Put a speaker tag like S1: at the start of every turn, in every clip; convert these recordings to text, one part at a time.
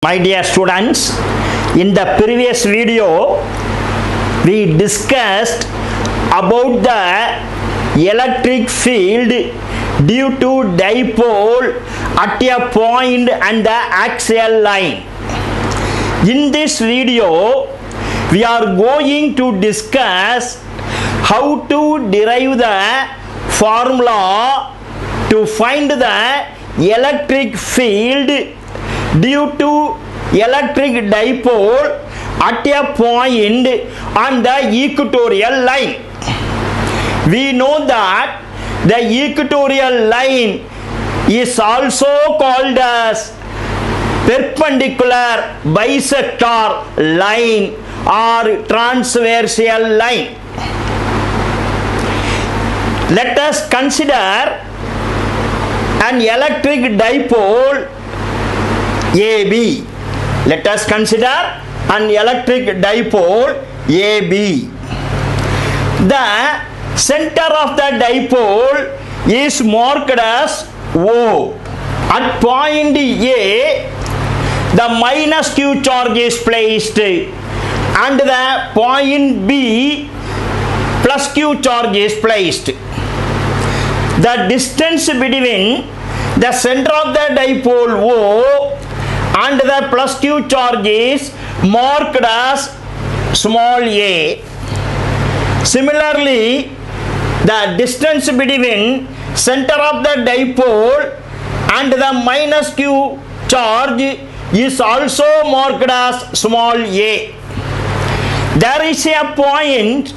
S1: My dear students, in the previous video we discussed about the electric field due to dipole at a point and the axial line. In this video we are going to discuss how to derive the formula to find the electric field due to electric dipole at a point on the equatorial line. We know that the equatorial line is also called as perpendicular bisector line or transversal line. Let us consider an electric dipole AB. Let us consider an electric dipole AB. The center of the dipole is marked as O. At point A, the minus Q charge is placed and the point B plus Q charge is placed. The distance between the center of the dipole O and the plus Q charge is marked as small a. Similarly, the distance between center of the dipole and the minus Q charge is also marked as small a. There is a point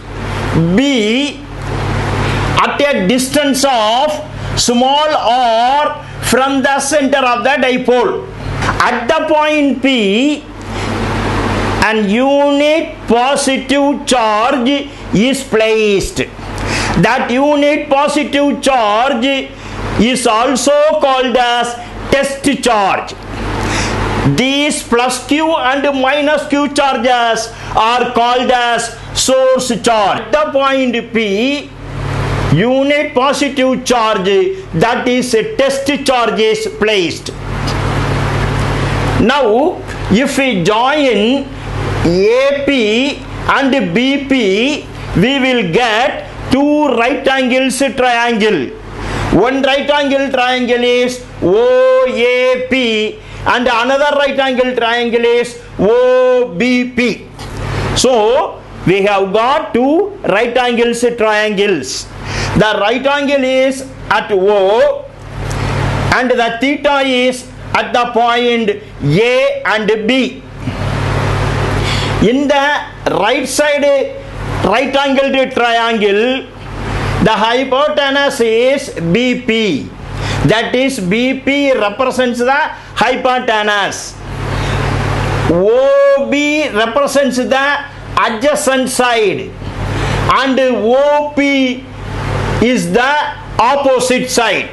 S1: B at a distance of small r from the center of the dipole. At the point P, an unit positive charge is placed. That unit positive charge is also called as test charge. These plus Q and minus Q charges are called as source charge. At the point P, unit positive charge, that is a test charge, is placed. Now, if we join AP and BP, we will get two right angles triangle. One right angle triangle is OAP and another right angle triangle is OBP. So, we have got two right angles triangles. The right angle is at O and the theta is at the point A and B. In the right side right angled triangle, the hypotenuse is BP. That is, BP represents the hypotenuse. OB represents the adjacent side and OP is the opposite side.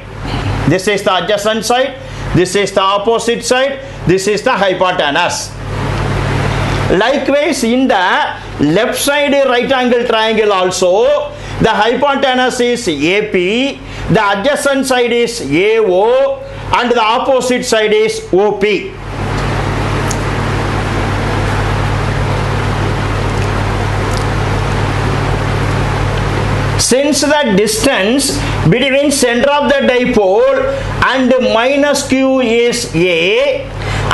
S1: This is the adjacent side, this is the opposite side, this is the hypotenuse. Likewise, in the left side right angle triangle also, the hypotenuse is AP, the adjacent side is AO and the opposite side is OP. Since the distance between center of the dipole and minus Q is A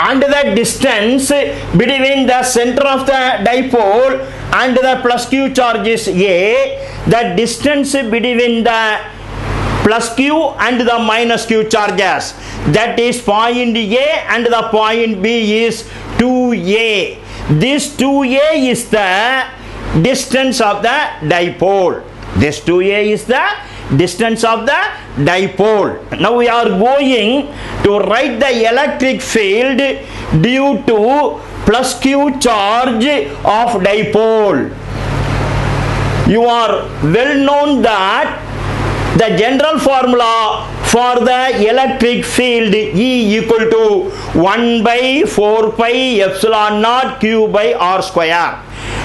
S1: and the distance between the center of the dipole and the plus Q charge is A, the distance between the plus Q and the minus Q charges, that is point A and the point B is 2A. This 2A is the distance of the dipole. This 2A is the distance of the dipole. Now we are going to write the electric field due to plus Q charge of dipole. You are well known that the general formula for the electric field E equal to 1 by 4 pi epsilon naught Q by R square.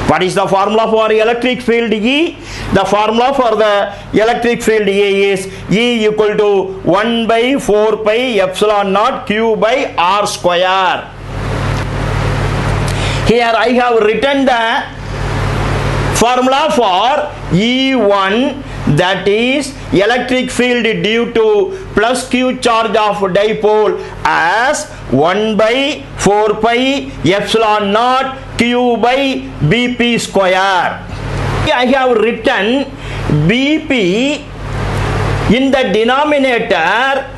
S1: What is the formula for electric field E? The formula for the electric field E is E equal to 1 by 4 pi epsilon naught Q by R square. Here I have written the formula for E1, that is electric field due to plus Q charge of dipole, as 1 by 4 pi epsilon naught Q by Bp square. I have written Bp in the denominator,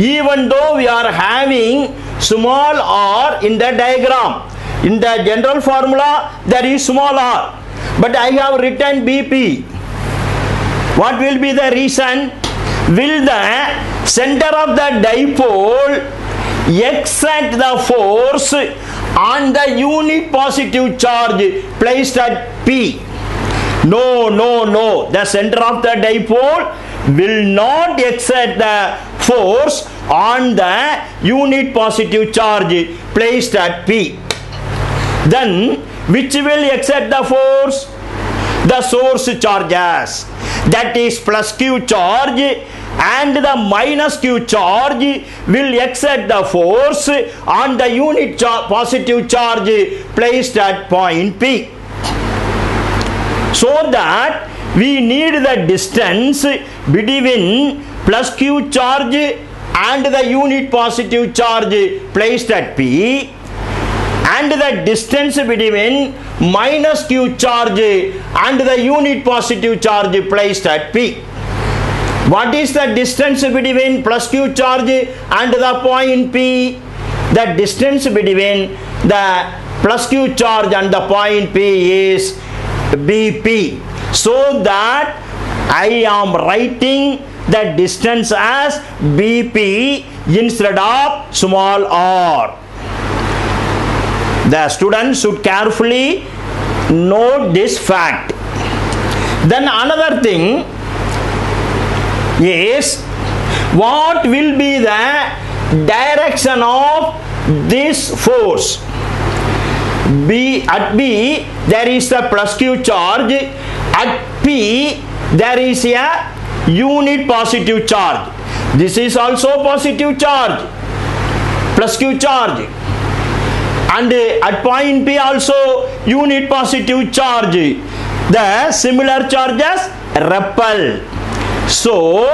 S1: even though we are having small r in the diagram. In the general formula there is small r, but I have written Bp. What will be the reason? Will the center of the dipole exert the force on the unit positive charge placed at P? No. The center of the dipole will not exert the force on the unit positive charge placed at P. Then which will exert the force? The source charges, that is plus Q charge, and the minus Q charge will exert the force on the unit positive charge placed at point P. So that we need the distance between plus Q charge and the unit positive charge placed at P, and the distance between minus Q charge and the unit positive charge placed at P. What is the distance between plus Q charge and the point P? The distance between the plus Q charge and the point P is Bp. So that I am writing the distance as Bp instead of small r. The student should carefully note this fact. Then another thing is, what will be the direction of this force? At B there is the plus Q charge, at P there is a unit positive charge. This is also positive charge, plus Q charge, and at point P also unit positive charge. The similar charges repel. So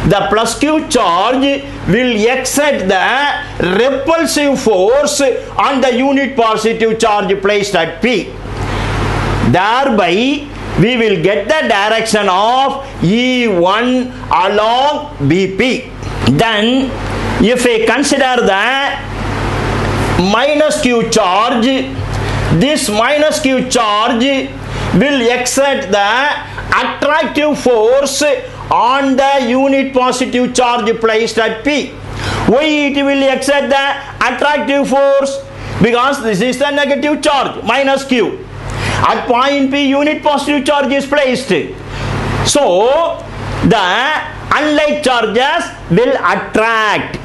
S1: the plus Q charge will exert the repulsive force on the unit positive charge placed at P. Thereby we will get the direction of E1 along Bp. Then if we consider the minus Q charge, this minus Q charge will exert the attractive force on the unit positive charge placed at P. Why it will exert the attractive force? Because this is the negative charge, minus Q. At point P unit positive charge is placed. So the unlike charges will attract.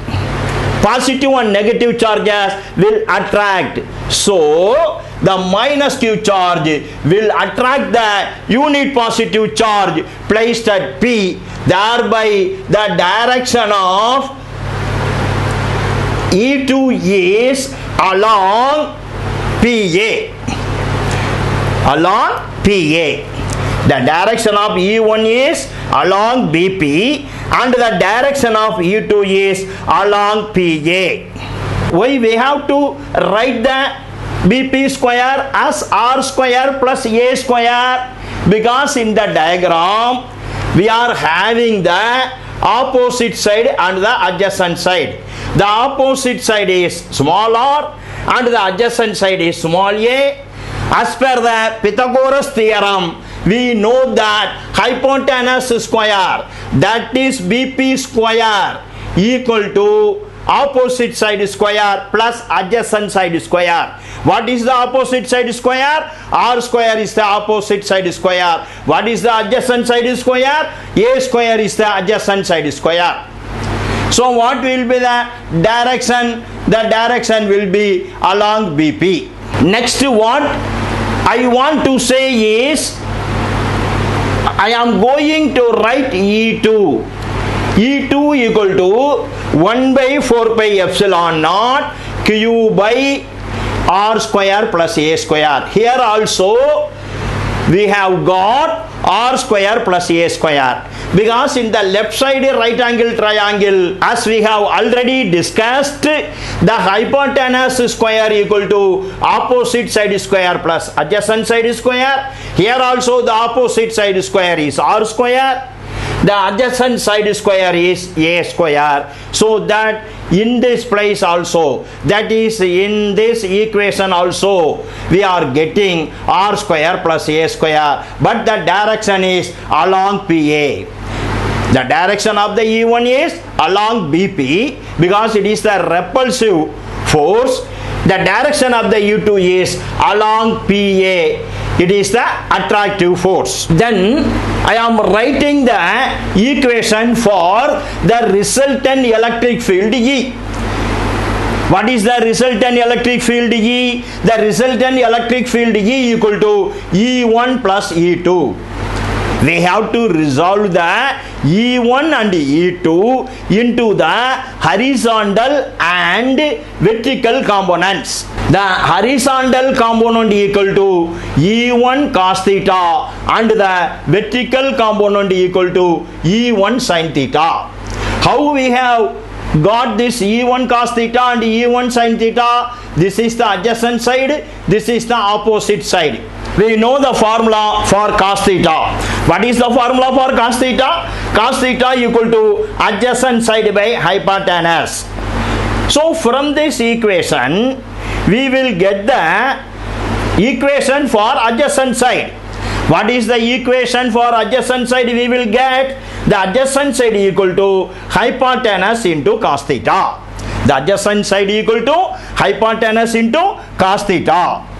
S1: Positive and negative charges will attract. So the minus Q charge will attract the unit positive charge placed at P. Thereby the direction of E2 is along PA. Along PA. The direction of E1 is along BP, and the direction of E2 is along PA. Why we have to write the BP square as R square plus A square? Because in the diagram we are having the opposite side and the adjacent side. The opposite side is small r and the adjacent side is small a. As per the Pythagoras theorem, we know that hypotenuse square, that is BP square, equal to opposite side square plus adjacent side square. What is the opposite side square? R square is the opposite side square. What is the adjacent side square? A square is the adjacent side square. So what will be the direction? The direction will be along BP. Next, what I want to say is, I am going to write E2. E2 equal to 1 by 4 pi epsilon naught Q by r square plus a square. Here also we have got r square plus a square, because in the left side right angle triangle, as we have already discussed, the hypotenuse square equal to opposite side square plus adjacent side square. Here also the opposite side square is r square, the adjacent side square is a square. So that in this place also, that is in this equation also, we are getting r square plus a square, but the direction is along PA. The direction of the E1 is along BP, because it is the repulsive force. The direction of the U2 is along PA. It is the attractive force. Then I am writing the equation for the resultant electric field E. What is the resultant electric field E? The resultant electric field E equal to E1 plus E2. We have to resolve the E1 and E2 into the horizontal and vertical components. The horizontal component equal to E1 cos theta and the vertical component equal to E1 sin theta. How we have got this E1 cos theta and E1 sin theta? This is the adjacent side, this is the opposite side. We know the formula for cos theta. What is the formula for cos theta? Cos theta equal to adjacent side by hypotenuse. So from this equation, we will get the equation for adjacent side. What is the equation for adjacent side? We will get the adjacent side equal to hypotenuse into cos theta. The adjacent side equal to hypotenuse into cos theta.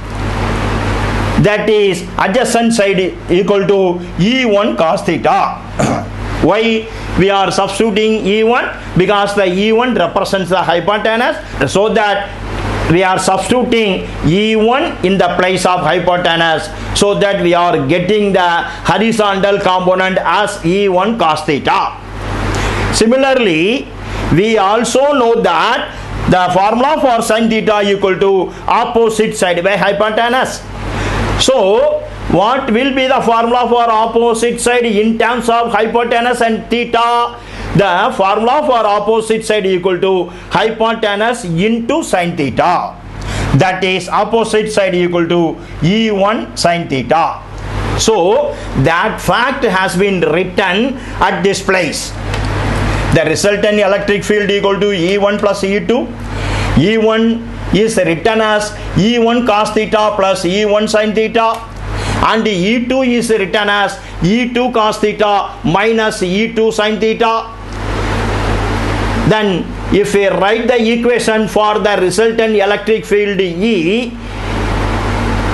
S1: That is adjacent side equal to E1 cos theta. Why we are substituting E1? Because the E1 represents the hypotenuse, so that we are substituting E1 in the place of hypotenuse, so that we are getting the horizontal component as E1 cos theta. Similarly, we also know that the formula for sin theta equal to opposite side by hypotenuse. So what will be the formula for opposite side in terms of hypotenuse and theta? The formula for opposite side equal to hypotenuse into sin theta. That is opposite side equal to E1 sin theta. So that fact has been written at this place. The resultant electric field equal to E1 plus E2. E1 is written as E1 cos theta plus E1 sin theta, and E2 is written as E2 cos theta minus E2 sin theta. Then if we write the equation for the resultant electric field E,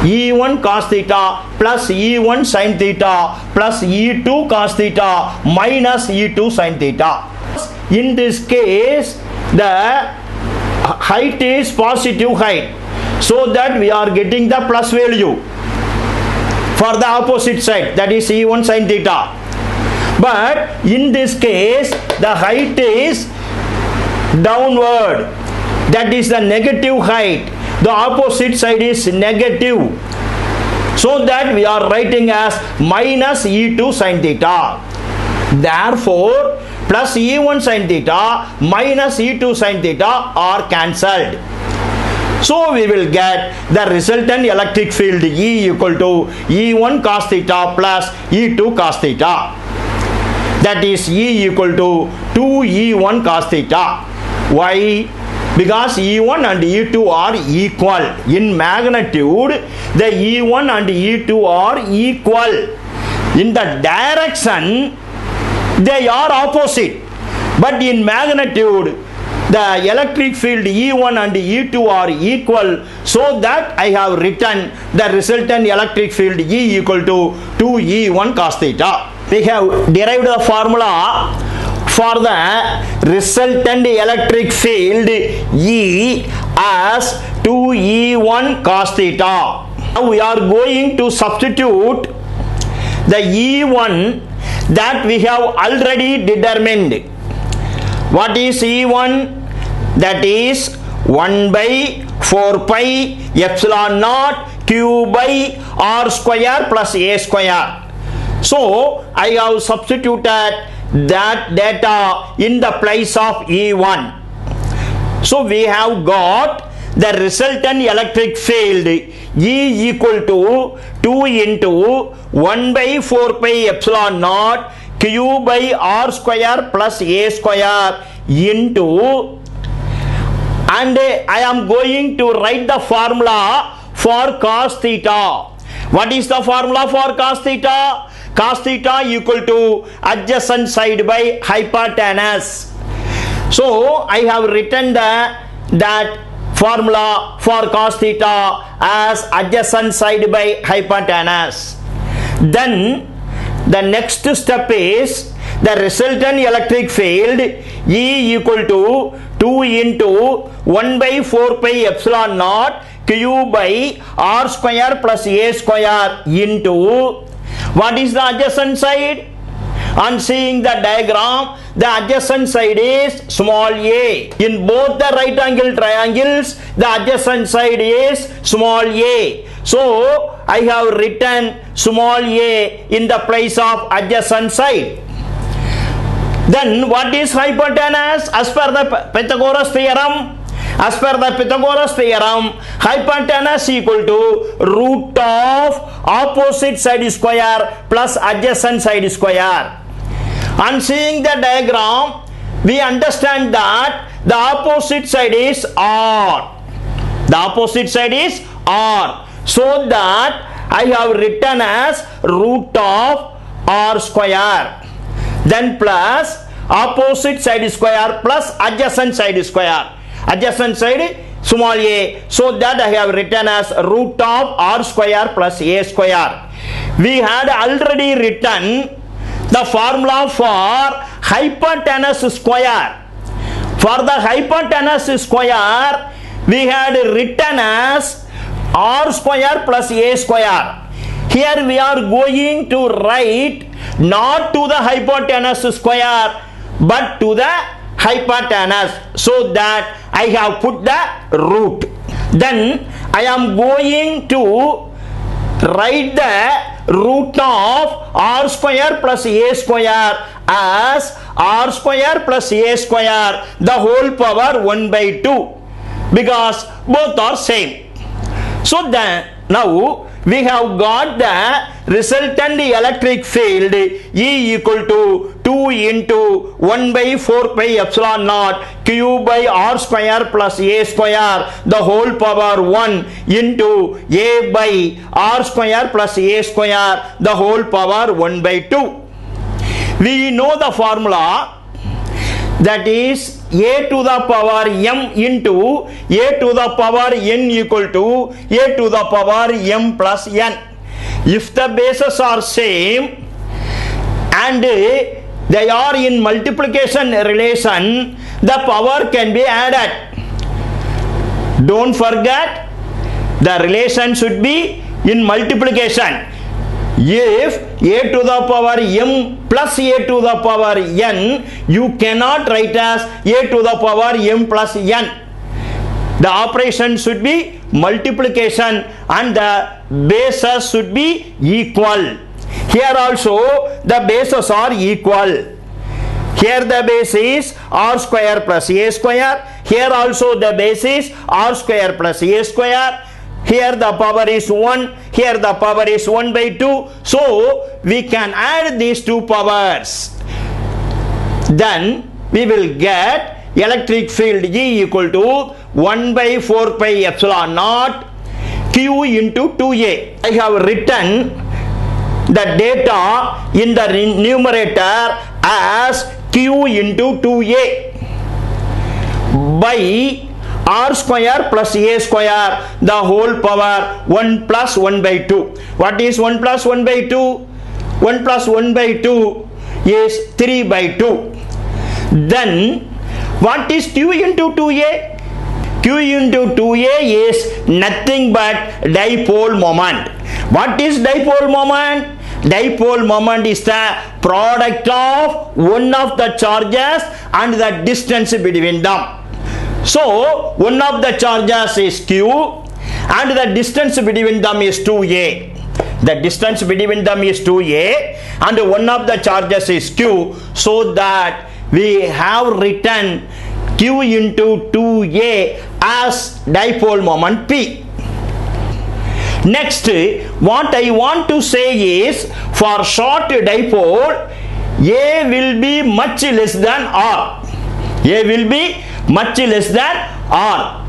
S1: E1 cos theta plus E1 sin theta plus E2 cos theta minus E2 sin theta. In this case, the height is positive height, so that we are getting the plus value for the opposite side, that is E1 sin theta. But in this case, the height is downward, that is the negative height. The opposite side is negative, so that we are writing as minus E2 sin theta. Therefore, plus E1 sin theta minus E2 sin theta are cancelled. So we will get the resultant electric field E equal to E1 cos theta plus E2 cos theta. That is E equal to 2E1 cos theta. Why? Because E1 and E2 are equal. In magnitude, the E1 and E2 are equal. In the direction, they are opposite. But in magnitude, the electric field E1 and E2 are equal, so that I have written the resultant electric field E equal to 2E1 cos theta. We have derived the formula for the resultant electric field E as 2E1 cos theta. Now we are going to substitute the E1 that we have already determined. What is E1? That is 1 by 4 pi epsilon naught q by r square plus a square. So I have substituted that data in the place of E1. So we have got the resultant electric field E equal to 2 into 1 by 4 pi epsilon naught q by r square plus a square into, and I am going to write the formula for cos theta. What is the formula for cos theta? Cos theta equal to adjacent side by hypotenuse. So I have written that formula for cos theta as adjacent side by hypotenuse. Then the next step is the resultant electric field E equal to 2 into 1 by 4 pi epsilon naught q by r square plus a square into, what is the adjacent side? On seeing the diagram, the adjacent side is small a. In both the right angle triangles, the adjacent side is small a. So I have written small a in the place of adjacent side. Then what is hypotenuse? As per the Pythagoras theorem, hypotenuse equal to root of opposite side square plus adjacent side square. On seeing the diagram, we understand that the opposite side is r. The opposite side is r. So that I have written as root of r square. Then plus opposite side square plus adjacent side square. Adjacent side small a. So that I have written as root of r square plus a square. We had already written the formula for hypotenuse square. For the hypotenuse square, we had written as r square plus a square. Here we are going to write not to the hypotenuse square but to the hypotenuse, so that I have put the root. Then I am going to write the root of r square plus a square as r square plus a square the whole power 1 by 2, because both are same. So then now we have got the resultant electric field E equal to 2 into 1 by 4 pi epsilon naught q by r square plus a square the whole power 1 into a by r square plus a square the whole power 1 by 2. We know the formula, that is a to the power m into a to the power n equal to a to the power m plus n. If the bases are same and they are in multiplication relation, the power can be added. Don't forget, the relation should be in multiplication. If a to the power m plus a to the power n, you cannot write as a to the power m plus n. The operation should be multiplication and the bases should be equal. Here also the bases are equal. Here the base is r square plus a square. Here also the base is r square plus a square. Here the power is 1, here the power is 1 by 2. So we can add these two powers. Then we will get electric field E equal to 1 by 4 pi epsilon naught q into 2a. I have written the data in the numerator as q into 2a by r square plus a square the whole power 1 plus 1 by 2. What is 1 plus 1 by 2? 1 plus 1 by 2 is 3 by 2. Then what is q into 2a? Q into 2a is nothing but dipole moment. What is dipole moment? Dipole moment is the product of one of the charges and the distance between them. So one of the charges is Q and the distance between them is 2a. The distance between them is 2a and one of the charges is Q, so that we have written Q into 2a as dipole moment P. Next, what I want to say is, for short dipole, A will be much less than R. A will be much less than R.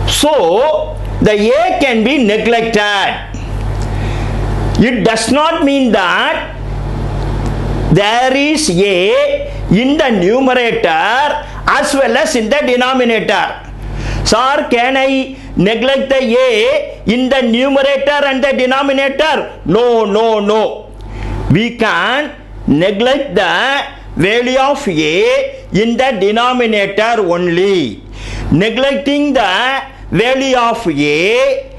S1: So, the A can be neglected. It does not mean that there is A in the numerator as well as in the denominator. Sir, can I neglect the A in the numerator and the denominator? No, no, no. We can neglect the value of A in the denominator only. Neglecting the value of A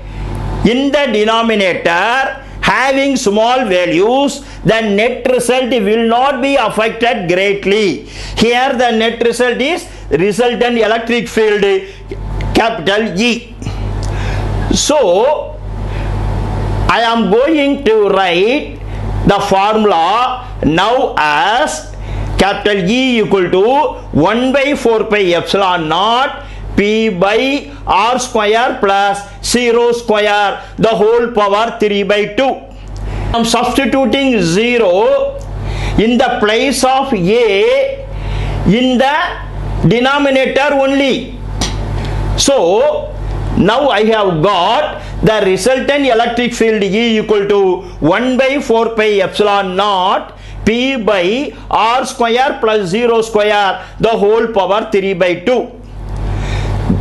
S1: in the denominator, having small values, the net result will not be affected greatly. Here the net result is resultant electric field, capital E. So I am going to write the formula now as capital E equal to 1 by 4 pi epsilon naught P by R square plus 0 square the whole power 3 by 2. I am substituting 0 in the place of A in the denominator only. So now I have got the resultant electric field E equal to 1 by 4 pi epsilon naught P by R square plus 0 square the whole power 3 by 2.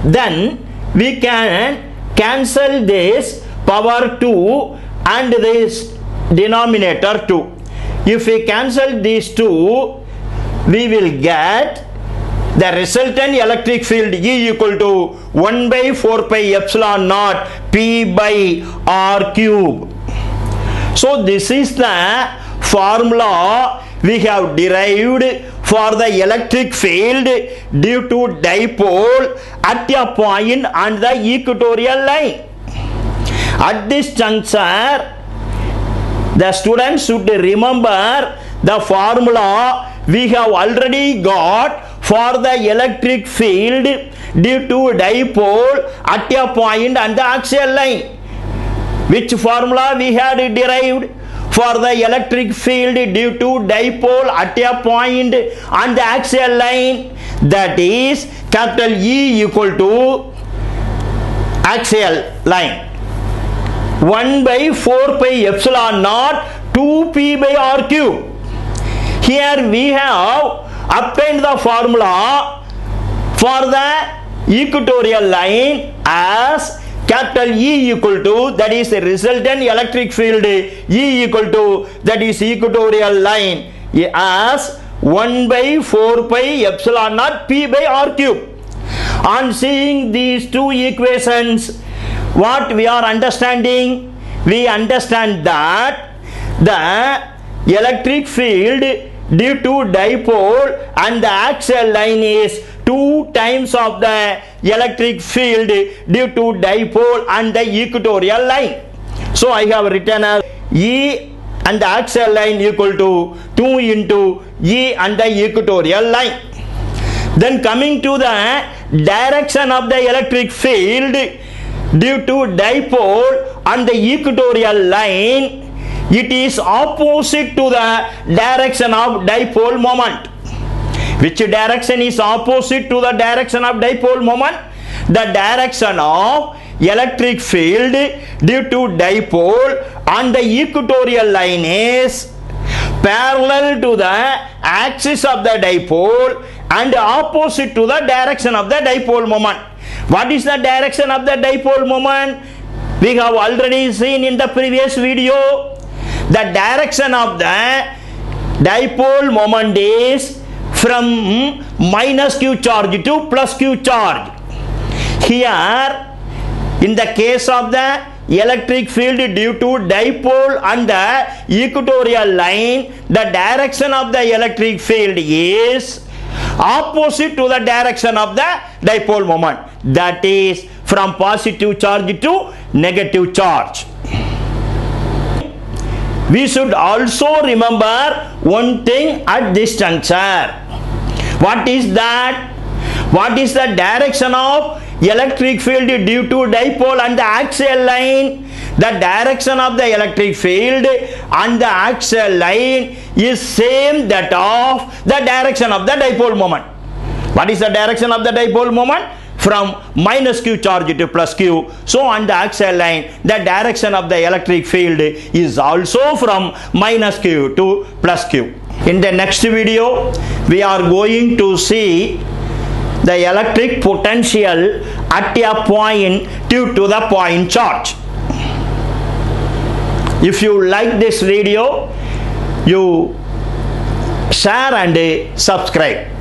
S1: Then we can cancel this power 2 and this denominator 2. If we cancel these two, we will get the resultant electric field E equal to 1 by 4 pi epsilon naught P by R cube. So this is the formula we have derived for the electric field due to dipole at a point on the equatorial line. At this juncture, the students should remember the formula we have already got for the electric field due to dipole at a point on the axial line. Which formula we had derived for the electric field due to dipole at a point on the axial line? That is capital E equal to axial line 1 by 4 pi epsilon naught 2p by r cube. Here we have obtained the formula for the equatorial line as capital E equal to, that is the resultant electric field E equal to, that is equatorial line, as 1 by 4 pi epsilon naught p by r cube. On seeing these two equations, what we are understanding? We understand that the electric field due to dipole and the axial line is 2 times of the electric field due to dipole and the equatorial line. So I have written as E and the axial line equal to 2 into E and the equatorial line. Then coming to the direction of the electric field due to dipole and the equatorial line, it is opposite to the direction of dipole moment. Which direction is opposite to the direction of dipole moment? The direction of electric field due to dipole on the equatorial line is parallel to the axis of the dipole and opposite to the direction of the dipole moment. What is the direction of the dipole moment? We have already seen in the previous video. The direction of the dipole moment is from minus q charge to plus q charge. Here, in the case of the electric field due to dipole and the equatorial line, the direction of the electric field is opposite to the direction of the dipole moment, that is from positive charge to negative charge. We should also remember one thing at this juncture. What is that? What is the direction of electric field due to dipole and the axial line? The direction of the electric field and the axial line is same that of the direction of the dipole moment. What is the direction of the dipole moment? From minus q charge to plus q. So on the axial line, the direction of the electric field is also from minus q to plus q. In the next video, we are going to see the electric potential at a point due to the point charge. If you like this video, you share and subscribe.